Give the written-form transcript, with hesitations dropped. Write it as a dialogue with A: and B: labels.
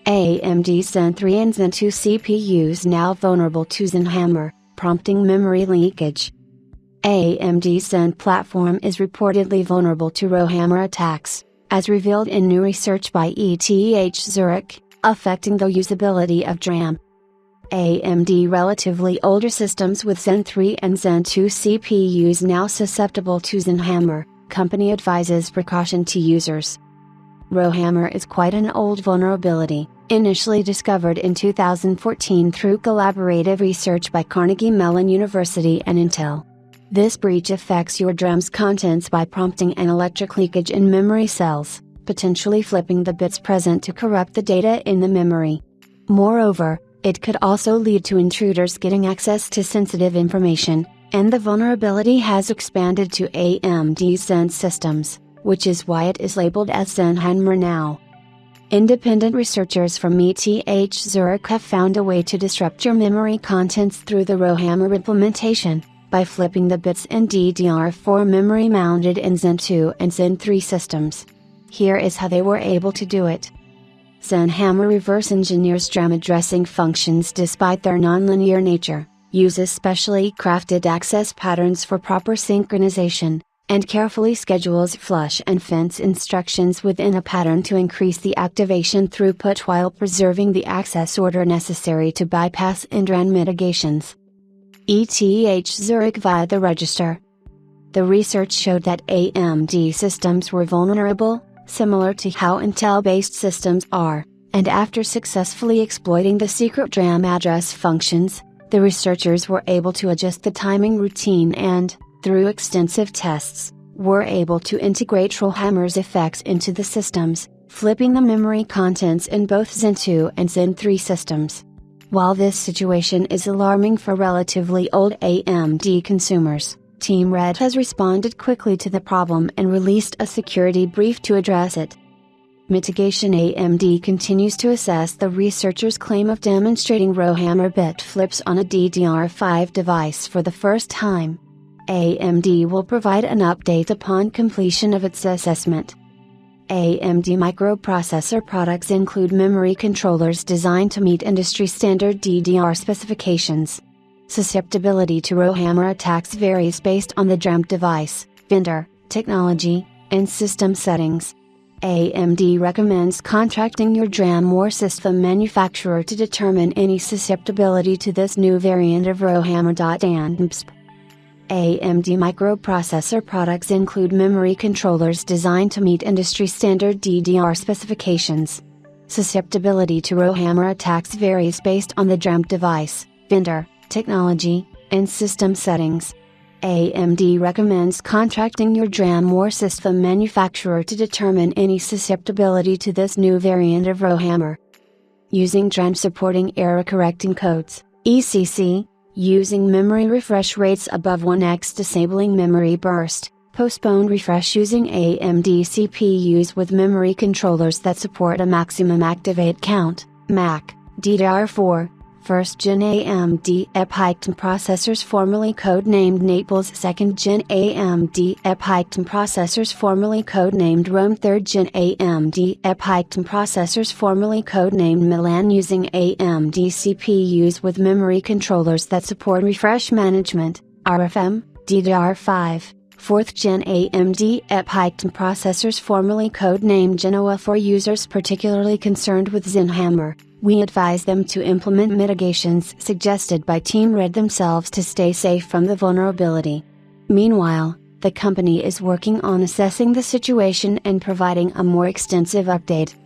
A: AMD Zen 3 and Zen 2 CPUs now vulnerable to Zenhammer, prompting memory leakage. AMD Zen platform is reportedly vulnerable to Zenhammer attacks, as revealed in new research by ETH Zurich, affecting the usability of DRAM. AMD relatively older systems with Zen 3 and Zen 2 CPUs now susceptible to Zenhammer, company advises precaution to users. Zenhammer is quite an old vulnerability, initially discovered in 2014 through collaborative research by Carnegie Mellon University and Intel. This breach affects your DRAM's contents by prompting an electric leakage in memory cells, potentially flipping the bits present to corrupt the data in the memory. Moreover, it could also lead to intruders getting access to sensitive information, and the vulnerability has expanded to AMD Zen systems, which is why it is labeled as Zenhammer now. Independent researchers from ETH Zurich have found a way to disrupt your memory contents through the Zenhammer implementation, by flipping the bits in DDR4 memory mounted in Zen 2 and Zen 3 systems. Here is how they were able to do it. Zenhammer reverse engineers DRAM addressing functions despite their nonlinear nature, uses specially crafted access patterns for proper synchronization, and carefully schedules flush and fence instructions within a pattern to increase the activation throughput while preserving the access order necessary to bypass end-run mitigations. ETH Zurich via the register. The research showed that AMD systems were vulnerable, similar to how Intel-based systems are, and after successfully exploiting the secret DRAM address functions, the researchers were able to adjust the timing routine and, through extensive tests, were able to integrate Zenhammer's effects into the systems, flipping the memory contents in both Zen 2 and Zen 3 systems. While this situation is alarming for relatively old AMD consumers, Team Red has responded quickly to the problem and released a security brief to address it. Mitigation. AMD continues to assess the researchers' claim of demonstrating Zenhammer bit flips on a DDR5 device for the first time. AMD will provide an update upon completion of its assessment. AMD microprocessor products include memory controllers designed to meet industry standard DDR specifications. Susceptibility to Zenhammer attacks varies based on the DRAM device, vendor, technology, and system settings. AMD recommends contracting your DRAM or system manufacturer to determine any susceptibility to this new variant of Zenhammer. AMD microprocessor products include memory controllers designed to meet industry standard DDR specifications. Susceptibility to Zenhammer attacks varies based on the DRAM device, vendor, technology, and system settings. AMD recommends contracting your DRAM or system manufacturer to determine any susceptibility to this new variant of Zenhammer. Using DRAM supporting error correcting codes, ECC. Using memory refresh rates above 1x, disabling memory burst, postpone refresh using AMD CPUs with memory controllers that support a maximum activate count, MAC, DDR4, first gen AMD EPYC processors formerly codenamed Naples, second gen AMD EPYC processors formerly codenamed Rome, third gen AMD EPYC processors formerly codenamed Milan, using AMD CPUs with memory controllers that support refresh management, RFM, DDR5, 4th gen AMD EPYC processors formerly codenamed Genoa. For users particularly concerned with Zenhammer, we advise them to implement mitigations suggested by Team Red themselves to stay safe from the vulnerability. Meanwhile, the company is working on assessing the situation and providing a more extensive update.